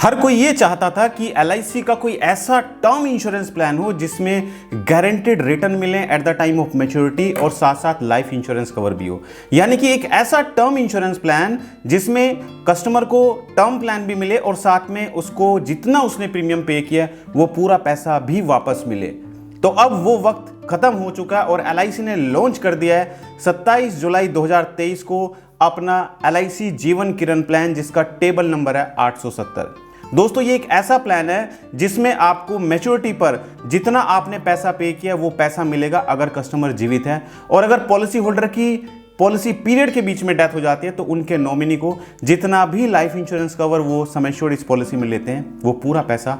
हर कोई ये चाहता था कि एलआईसी का कोई ऐसा टर्म इंश्योरेंस प्लान हो जिसमें गारंटेड रिटर्न मिले at the time of maturity और साथ साथ लाइफ इंश्योरेंस कवर भी हो। यानी कि एक ऐसा टर्म इंश्योरेंस प्लान जिसमें कस्टमर को टर्म प्लान भी मिले और साथ में उसको जितना उसने प्रीमियम पे किया वो पूरा पैसा भी वापस मिले। तो अब वो वक्त खत्म हो चुका है और एलआईसी ने लॉन्च कर दिया है 27 जुलाई 2023 को अपना एलआईसी जीवन किरण प्लान, जिसका टेबल नंबर है 870। दोस्तों ये एक ऐसा प्लान है जिसमें आपको मैच्योरिटी पर जितना आपने पैसा पे किया वो पैसा मिलेगा अगर कस्टमर जीवित है, और अगर पॉलिसी होल्डर की पॉलिसी पीरियड के बीच में डेथ हो जाती है तो उनके नॉमिनी को जितना भी लाइफ इंश्योरेंस कवर वो सम एश्योर्ड इस पॉलिसी में लेते हैं वो पूरा पैसा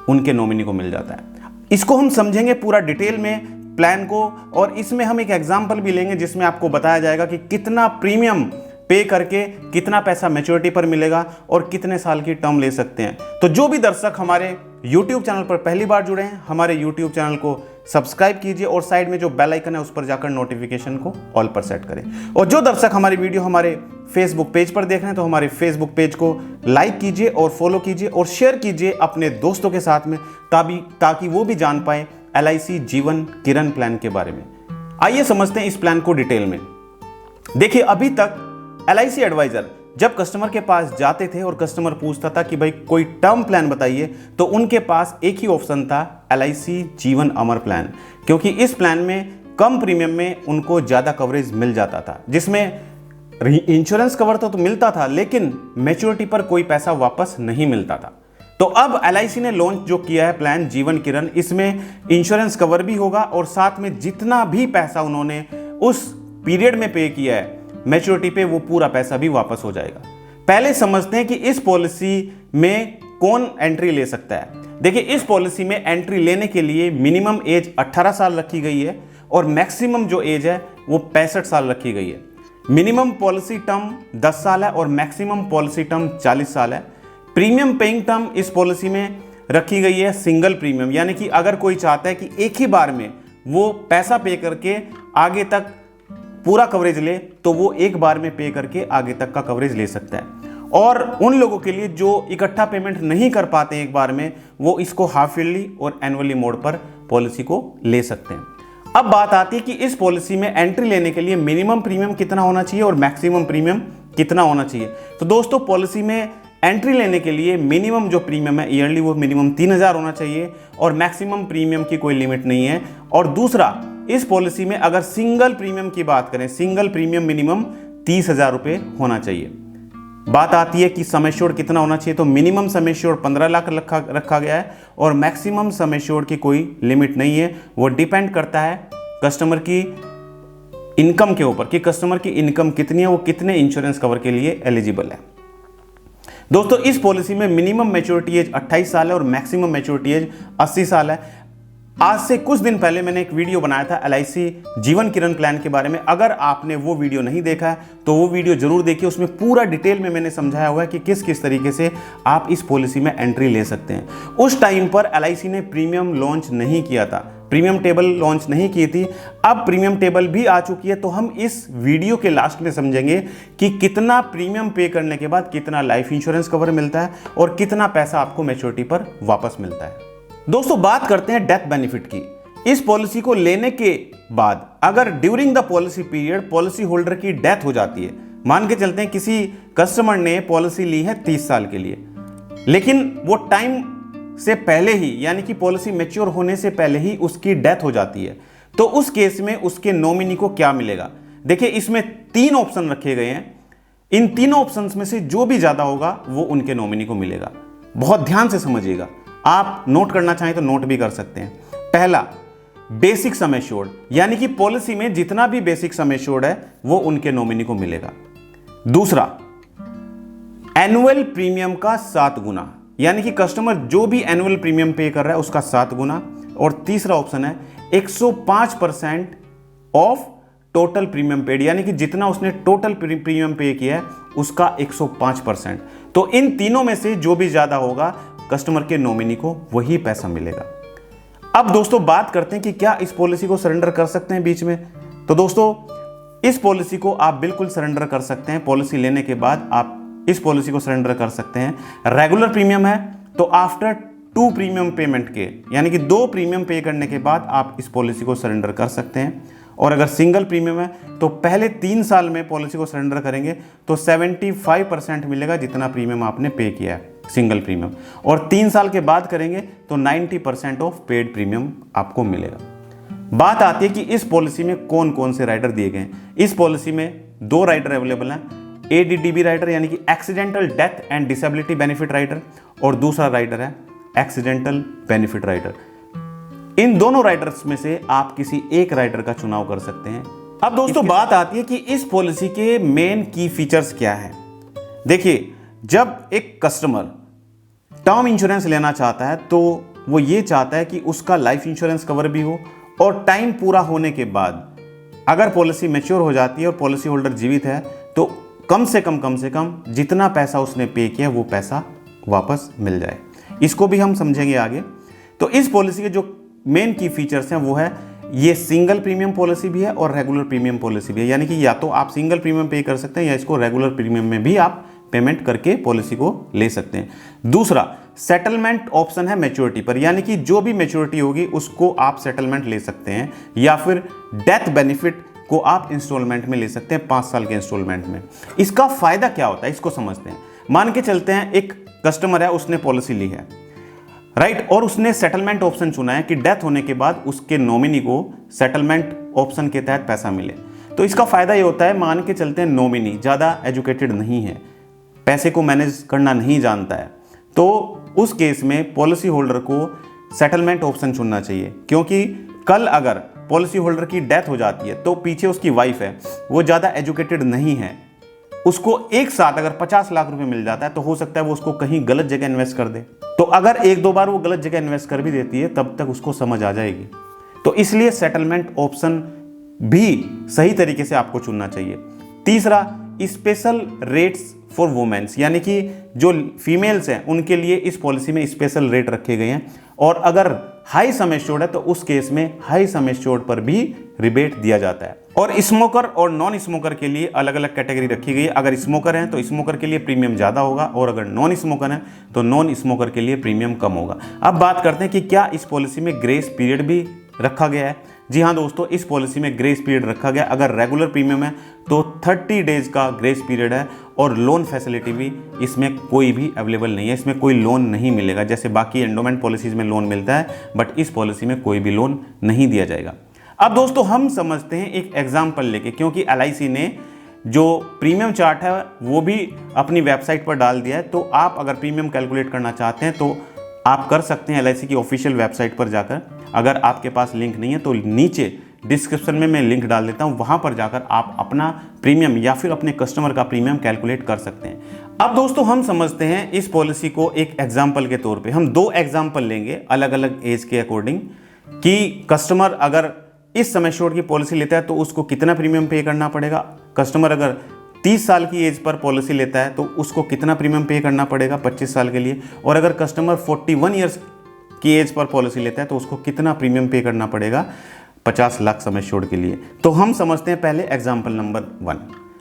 उनके नॉमिनी को मिल जाता है। इसको हम समझेंगे पूरा डिटेल में प्लान को, और इसमें हम एक एग्जाम्पल भी लेंगे जिसमें आपको बताया जाएगा कि कितना प्रीमियम पे करके कितना पैसा मैच्योरिटी पर मिलेगा और कितने साल की टर्म ले सकते हैं। तो जो भी दर्शक हमारे YouTube चैनल पर पहली बार जुड़े हैं, हमारे YouTube चैनल को सब्सक्राइब कीजिए और साइड में जो बेल आइकन है उस पर जाकर नोटिफिकेशन को ऑल पर सेट करें। और जो दर्शक हमारी वीडियो हमारे फेसबुक पेज पर देख रहे हैं तो हमारे फेसबुक पेज को लाइक कीजिए और फॉलो कीजिए और शेयर कीजिए अपने दोस्तों के साथ में, ताकि वो भी जान पाए एलआईसी जीवन किरण प्लान के बारे में। आइए समझते हैं इस प्लान को डिटेल में। देखिए, अभी तक एलआईसी एडवाइजर जब कस्टमर के पास जाते थे और कस्टमर पूछता था कि भाई कोई टर्म प्लान बताइए, तो उनके पास एक ही ऑप्शन था, एलआईसी जीवन अमर प्लान, क्योंकि इस प्लान में कम प्रीमियम में उनको ज्यादा कवरेज मिल जाता था, जिसमें इंश्योरेंस कवर तो मिलता था लेकिन मैच्योरिटी पर कोई पैसा वापस नहीं मिलता था। तो अब एलआईसी ने लॉन्च जो किया है प्लान जीवन किरण, इसमें इंश्योरेंस कवर भी होगा और साथ में जितना भी पैसा उन्होंने उस पीरियड में पे किया है मैच्योरिटी पे वो पूरा पैसा भी वापस हो जाएगा। पहले समझते हैं कि इस पॉलिसी में कौन एंट्री ले सकता है। देखिए, इस पॉलिसी में एंट्री लेने के लिए मिनिमम एज 18 साल रखी गई है और मैक्सिमम जो एज है वो 65 साल रखी गई है। मिनिमम पॉलिसी टर्म 10 साल है और मैक्सिमम पॉलिसी टर्म 40 साल है। प्रीमियम पेइंग टर्म इस पॉलिसी में रखी गई है सिंगल प्रीमियम, यानी कि अगर कोई चाहता है कि एक ही बार में वो पैसा पे करके आगे तक पूरा कवरेज ले तो वो एक बार में पे करके आगे तक का कवरेज ले सकता है। और उन लोगों के लिए जो इकट्ठा पेमेंट नहीं कर पाते एक बार में, वो इसको हाफ ईयरली और एनुअली मोड पर पॉलिसी को ले सकते हैं। अब बात आती है कि इस पॉलिसी में एंट्री लेने के लिए मिनिमम प्रीमियम कितना होना चाहिए और मैक्सिमम प्रीमियम कितना होना चाहिए। तो दोस्तों, पॉलिसी में एंट्री लेने के लिए मिनिमम जो प्रीमियम है ईयरली वो मिनिमम 3000 होना चाहिए और मैक्सिमम प्रीमियम की कोई लिमिट नहीं है। और दूसरा, इस पॉलिसी में अगर सिंगल प्रीमियम की बात करें, सिंगल प्रीमियम मिनिमम 30,000 रुपये होना चाहिए। बात आती है कि सम एश्योर्ड कितना होना चाहिए, तो मिनिमम सम एश्योर्ड 15 लाख रखा गया है और मैक्सिमम सम एश्योर्ड की कोई लिमिट नहीं है। वो डिपेंड करता है कस्टमर की इनकम के ऊपर कि कस्टमर की इनकम कितनी है, वो कितने इंश्योरेंस कवर के लिए एलिजिबल है। दोस्तों, इस पॉलिसी में मिनिमम मैच्योरिटी एज 28 साल है और मैक्सिमम मैच्योरिटी एज 80 साल है। आज से कुछ दिन पहले मैंने एक वीडियो बनाया था एलआईसी जीवन किरण प्लान के बारे में। अगर आपने वो वीडियो नहीं देखा है तो वो वीडियो जरूर देखिए, उसमें पूरा डिटेल में मैंने समझाया हुआ है कि किस किस तरीके से आप इस पॉलिसी में एंट्री ले सकते हैं। उस टाइम पर एलआईसी ने प्रीमियम लॉन्च नहीं किया था, प्रीमियम टेबल लॉन्च नहीं की थी। अब प्रीमियम टेबल भी आ चुकी है, तो हम इस वीडियो के लास्ट में समझेंगे कि कितना प्रीमियम पे करने के बाद कितना लाइफ इंश्योरेंस कवर मिलता है और कितना पैसा आपको मैच्योरिटी पर वापस मिलता है। दोस्तों, बात करते हैं डेथ बेनिफिट की। इस पॉलिसी को लेने के बाद अगर during the policy period policy holder की डेथ हो जाती है, मान के चलते हैं किसी कस्टमर ने पॉलिसी ली है 30 साल के लिए, लेकिन वो टाइम से पहले ही यानी कि पॉलिसी मैच्योर होने से पहले ही उसकी डेथ हो जाती है, तो उस केस में उसके नॉमिनी को क्या मिलेगा। देखिए, इसमें 3 ऑप्शन रखे गए हैं। इन तीनों ऑप्शंस में से जो भी ज्यादा होगा वो उनके नॉमिनी को मिलेगा। बहुत ध्यान से समझिएगा, आप नोट करना चाहें तो नोट भी कर सकते हैं। पहला, बेसिक सम एश्योर्ड, यानी कि पॉलिसी में जितना भी बेसिक सम एश्योर्ड है वो उनके नॉमिनी को मिलेगा। दूसरा, एनुअल प्रीमियम का 7 गुना, यानी कि कस्टमर जो भी एनुअल प्रीमियम पे कर रहा है उसका 7 गुना। और तीसरा ऑप्शन है 105% ऑफ टोटल प्रीमियम पेड, यानी कि जितना उसने टोटल प्रीमियम पे किया है उसका 105%। तो इन तीनों में से जो भी ज्यादा होगा कस्टमर के नॉमिनी को वही पैसा मिलेगा। अब दोस्तों, बात करते हैं कि क्या इस पॉलिसी को सरेंडर कर सकते हैं बीच में। तो दोस्तों, इस पॉलिसी को आप बिल्कुल सरेंडर कर सकते हैं। पॉलिसी लेने के बाद आप इस पॉलिसी को सरेंडर कर सकते हैं। रेगुलर प्रीमियम है तो आफ्टर 2 प्रीमियम पेमेंट के, यानी कि 2 प्रीमियम पे करने के बाद आप इस पॉलिसी को सरेंडर कर सकते हैं। और अगर सिंगल प्रीमियम है तो पहले 3 साल में पॉलिसी को सरेंडर करेंगे तो 75% मिलेगा जितना प्रीमियम आपने पे किया है सिंगल प्रीमियम, और 3 साल के बाद करेंगे तो 90% ऑफ पेड प्रीमियम आपको मिलेगा। बात आती है कि इस पॉलिसी में कौन कौन से राइडर दिए गए हैं। इस पॉलिसी में 2 राइडर अवेलेबल हैं, ADDB राइडर यानी कि accidental death and disability benefit rider, और दूसरा राइडर है एक्सीडेंटल बेनिफिट राइडर। इन दोनों राइडर्स में से आप किसी एक राइडर का चुनाव कर सकते हैं। अब दोस्तों बात आती है कि इस पॉलिसी के मेन की फीचर्स क्या हैं। देखिए, जब एक कस्टमर टर्म इंश्योरेंस लेना चाहता है तो वो ये चाहता है कि उसका लाइफ इंश्योरेंस कवर भी हो, और टाइम पूरा होने के बाद अगर पॉलिसी मैच्योर हो जाती है और पॉलिसी होल्डर जीवित है तो कम से कम जितना पैसा उसने पे किया वो पैसा वापस मिल जाए। इसको भी हम समझेंगे आगे। तो इस पॉलिसी के जो मेन की फीचर्स हैं वो है, ये सिंगल प्रीमियम पॉलिसी भी है और रेगुलर प्रीमियम पॉलिसी भी है, यानी कि या तो आप सिंगल प्रीमियम पे कर सकते हैं या इसको रेगुलर प्रीमियम में भी आप पेमेंट करके पॉलिसी को ले सकते हैं। दूसरा, सेटलमेंट ऑप्शन है मैच्योरिटी पर, यानी कि जो भी मैच्योरिटी होगी उसको आप सेटलमेंट ले सकते हैं, या फिर डेथ बेनिफिट को आप इंस्टॉलमेंट में ले सकते हैं 5 साल के इंस्टॉलमेंट में। इसका फायदा क्या होता है इसको समझते हैं। मान के चलते हैं एक कस्टमर है, उसने पॉलिसी ली है, राइट, और उसने सेटलमेंट ऑप्शन चुना है कि डेथ होने के बाद उसके नॉमिनी को सेटलमेंट ऑप्शन के तहत पैसा मिले। तो इसका फायदा ये होता है, मान के चलते हैं नॉमिनी ज़्यादा एजुकेटेड नहीं है, पैसे को मैनेज करना नहीं जानता है, तो उस केस में पॉलिसी होल्डर को सेटलमेंट ऑप्शन चुनना चाहिए, क्योंकि कल अगर पॉलिसी होल्डर की डेथ हो जाती है तो पीछे उसकी वाइफ है, वो ज़्यादा एजुकेटेड नहीं है, उसको एक साथ अगर 50 लाख रुपए मिल जाता है तो हो सकता है वो उसको कहीं गलत जगह इन्वेस्ट कर दे। तो अगर 1-2 बार वो गलत जगह इन्वेस्ट कर भी देती है तब तक उसको समझ आ जाएगी। तो इसलिए सेटलमेंट ऑप्शन भी सही तरीके से आपको चुनना चाहिए। तीसरा, स्पेशल रेट्स फॉर वुमेन्स, यानी कि जो फीमेल्स हैं उनके लिए इस पॉलिसी में स्पेशल रेट रखे गए हैं, और अगर हाई सम एश्योर्ड है तो उस केस में हाई सम एश्योर्ड पर भी रिबेट दिया जाता है। और स्मोकर और नॉन स्मोकर के लिए अलग अलग कैटेगरी रखी गई है। अगर स्मोकर हैं तो स्मोकर के लिए प्रीमियम ज़्यादा होगा, और अगर नॉन स्मोकर हैं तो नॉन स्मोकर के लिए प्रीमियम कम होगा। अब बात करते हैं कि क्या इस पॉलिसी में ग्रेस पीरियड भी रखा गया है। जी हाँ दोस्तों, इस पॉलिसी में ग्रेस पीरियड रखा गया। अगर रेगुलर प्रीमियम है तो 30 डेज का ग्रेस पीरियड है, और लोन फैसिलिटी भी इसमें कोई भी अवेलेबल नहीं है। इसमें कोई लोन नहीं मिलेगा, जैसे बाकी एंडोमेंट पॉलिसीज में लोन मिलता है, बट इस पॉलिसी में कोई भी लोन नहीं दिया जाएगा। अब दोस्तों हम समझते हैं एक एग्जाम्पल लेके, क्योंकि LIC ने जो प्रीमियम चार्ट है वो भी अपनी वेबसाइट पर डाल दिया है। तो आप अगर प्रीमियम कैलकुलेट करना चाहते हैं तो आप कर सकते हैं LIC की ऑफिशियल वेबसाइट पर जाकर। अगर आपके पास लिंक नहीं है तो नीचे डिस्क्रिप्शन में मैं लिंक डाल देता हूं, वहां पर जाकर आप अपना प्रीमियम या फिर अपने कस्टमर का प्रीमियम कैलकुलेट कर सकते हैं। अब दोस्तों हम समझते हैं इस पॉलिसी को एक एग्जाम्पल के तौर पे। हम 2 एग्जाम्पल लेंगे अलग अलग एज के अकॉर्डिंग, कि कस्टमर अगर इस सम एश्योर्ड की पॉलिसी लेता है तो उसको कितना प्रीमियम पे करना पड़ेगा, कस्टमर अगर 30 साल की एज पर पॉलिसी लेता है तो उसको कितना प्रीमियम पे करना पड़ेगा 25 साल के लिए, और अगर कस्टमर 41 ईयर्स की एज पर पॉलिसी लेता है तो उसको कितना प्रीमियम पे करना पड़ेगा 50 लाख सम एश्योर्ड के लिए। तो हम समझते हैं पहले एग्जाम्पल नंबर 1।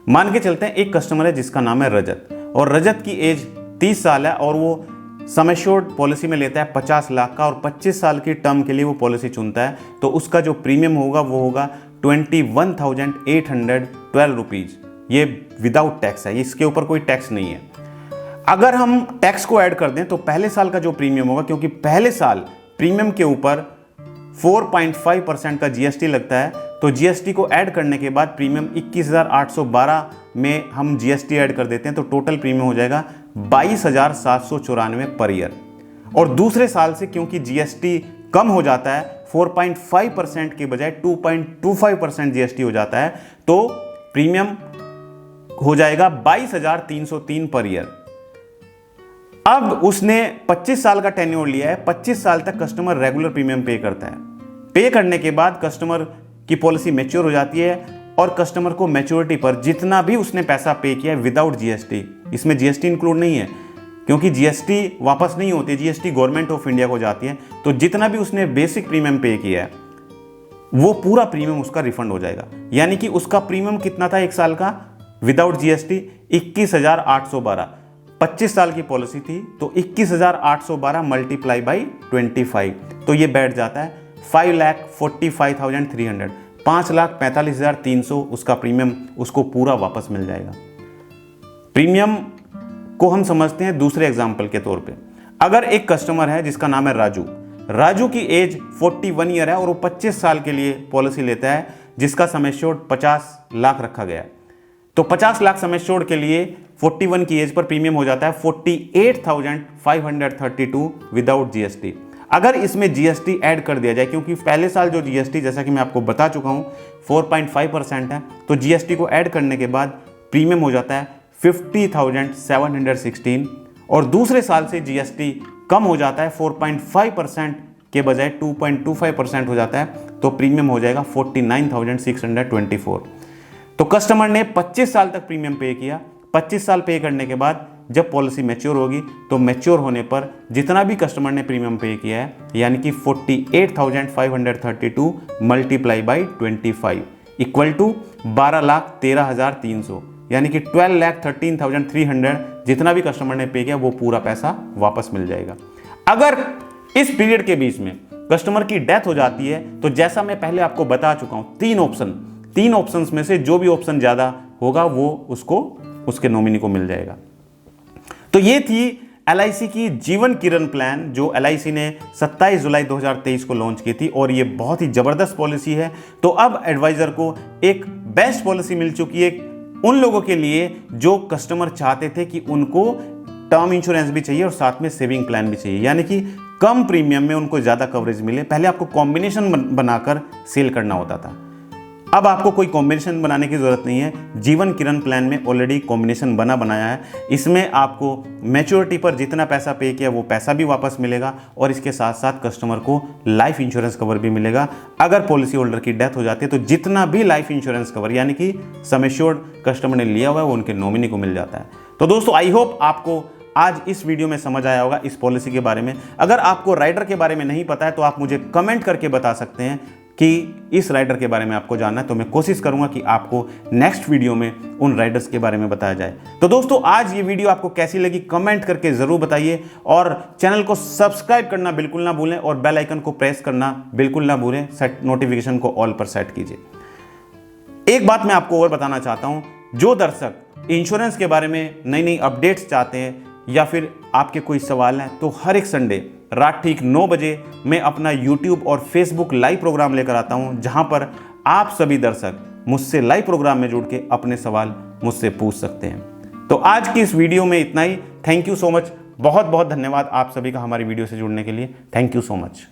मान के चलते हैं एक कस्टमर है जिसका नाम है रजत, और रजत की एज 30 साल है और वो सम एश्योर्ड पॉलिसी में लेता है 50 लाख का, और 25 साल की टर्म के लिए वो पॉलिसी चुनता है। तो उसका जो प्रीमियम होगा वो होगा 21,812 रुपीज़। ये विदाउट टैक्स है, इसके ऊपर कोई टैक्स नहीं है। अगर हम टैक्स को ऐड कर दें तो पहले साल का जो प्रीमियम होगा, क्योंकि पहले साल प्रीमियम के ऊपर 4.5% का GST लगता है, तो GST को ऐड करने के बाद प्रीमियम 21,812 में हम GST ऐड कर देते हैं तो टोटल प्रीमियम हो जाएगा 22,794 पर ईयर। और दूसरे साल से क्योंकि GST कम हो जाता है, 4.5% की बजाय 2.25% GST हो जाता है, तो प्रीमियम हो जाएगा 22,303 पर ईयर। अब उसने 25 साल का टेन्योर लिया है, 25 साल तक कस्टमर रेगुलर प्रीमियम पे करता है। पे करने के बाद कस्टमर की पॉलिसी मैच्योर हो जाती है, और कस्टमर को मैच्योरिटी पर जितना भी उसने पैसा पे किया है विदाउट GST, इसमें GST इंक्लूड नहीं है क्योंकि GST वापस नहीं होती, GST गवर्नमेंट ऑफ इंडिया को जाती है, तो जितना भी उसने बेसिक प्रीमियम पे किया है वो पूरा प्रीमियम उसका रिफंड हो जाएगा। यानी कि उसका प्रीमियम कितना था एक साल का विदाउट GST 21,812, 25 साल की पॉलिसी थी तो 21,812 मल्टीप्लाई बाई 25, तो ये बैठ जाता है 5,45,300, 5,45,300 उसका प्रीमियम उसको पूरा वापस मिल जाएगा। प्रीमियम को हम समझते हैं दूसरे एग्जाम्पल के तौर पे। अगर एक कस्टमर है जिसका नाम है राजू की एज 41 ईयर है और वो 25 साल के लिए पॉलिसी लेता है जिसका सम एश्योर्ड 50 लाख रखा गया है, तो 50 लाख सम एश्योर्ड के लिए 41 की एज पर प्रीमियम हो जाता है 48,532 विदाउट जीएसटी। अगर इसमें जीएसटी ऐड कर दिया जाए, क्योंकि पहले साल जो जीएसटी जैसा कि मैं आपको बता चुका हूं 4.5% है, तो जीएसटी को ऐड करने के बाद प्रीमियम हो जाता है 50,716 और दूसरे साल से जीएसटी कम हो जाता है 4.5% के बजाय 2.25% हो जाता है, तो प्रीमियम हो जाएगा 49,624। तो कस्टमर ने 25 साल तक प्रीमियम पे किया। 25 साल पे करने के बाद जब पॉलिसी मैच्योर होगी तो मैच्योर होने पर जितना भी कस्टमर ने प्रीमियम पे किया है यानी कि 48,532 मल्टीप्लाई बाई 25 इक्वल टू 12,13,300 यानी कि 12,13,300 जितना भी कस्टमर ने पे किया वो पूरा पैसा वापस मिल जाएगा। अगर इस पीरियड के बीच में कस्टमर की डेथ हो जाती है तो जैसा मैं पहले आपको बता चुका हूं, तीन ऑप्शंस में से जो भी ऑप्शन ज्यादा होगा वो उसको उसके नॉमिनी को मिल जाएगा। तो ये थी एलआईसी की जीवन किरण प्लान जो एलआईसी ने 27 जुलाई 2023 को लॉन्च की थी और ये बहुत ही जबरदस्त पॉलिसी है। तो अब एडवाइजर को एक बेस्ट पॉलिसी मिल चुकी है उन लोगों के लिए जो कस्टमर चाहते थे कि उनको टर्म इंश्योरेंस भी चाहिए और साथ में सेविंग प्लान भी चाहिए, यानी कि कम प्रीमियम में उनको ज्यादा कवरेज मिले। पहले आपको कॉम्बिनेशन बनाकर सेल करना होता था, अब आपको कोई कॉम्बिनेशन बनाने की जरूरत नहीं है। जीवन किरण प्लान में ऑलरेडी कॉम्बिनेशन बनाया है। इसमें आपको मैच्योरिटी पर जितना पैसा पे किया वो पैसा भी वापस मिलेगा और इसके साथ साथ कस्टमर को लाइफ इंश्योरेंस कवर भी मिलेगा। अगर पॉलिसी होल्डर की डेथ हो जाती है तो जितना भी लाइफ इंश्योरेंस कवर यानी कि सम एश्योर्ड कस्टमर ने लिया हुआ है वो उनके नॉमिनी को मिल जाता है। तो दोस्तों आई होप आपको आज इस वीडियो में समझ आया होगा इस पॉलिसी के बारे में। अगर आपको राइडर के बारे में नहीं पता है तो आप मुझे कमेंट करके बता सकते हैं कि इस राइडर के बारे में आपको जानना है, तो मैं कोशिश करूंगा कि आपको नेक्स्ट वीडियो में उन राइडर्स के बारे में बताया जाए। तो दोस्तों आज ये वीडियो आपको कैसी लगी कमेंट करके जरूर बताइए और चैनल को सब्सक्राइब करना बिल्कुल ना भूलें और बेल आइकन को प्रेस करना बिल्कुल ना भूलें। सेट नोटिफिकेशन को ऑल पर सेट कीजिए। एक बात मैं आपको और बताना चाहता हूं, जो दर्शक इंश्योरेंस के बारे में नई नई अपडेट्स चाहते हैं या फिर आपके कोई सवाल हैं तो हर एक संडे रात ठीक 9 बजे मैं अपना YouTube और Facebook लाइव प्रोग्राम लेकर आता हूं, जहां पर आप सभी दर्शक मुझसे लाइव प्रोग्राम में जुड़ के अपने सवाल मुझसे पूछ सकते हैं। तो आज की इस वीडियो में इतना ही। थैंक यू सो मच, बहुत बहुत धन्यवाद आप सभी का हमारी वीडियो से जुड़ने के लिए। Thank you so much.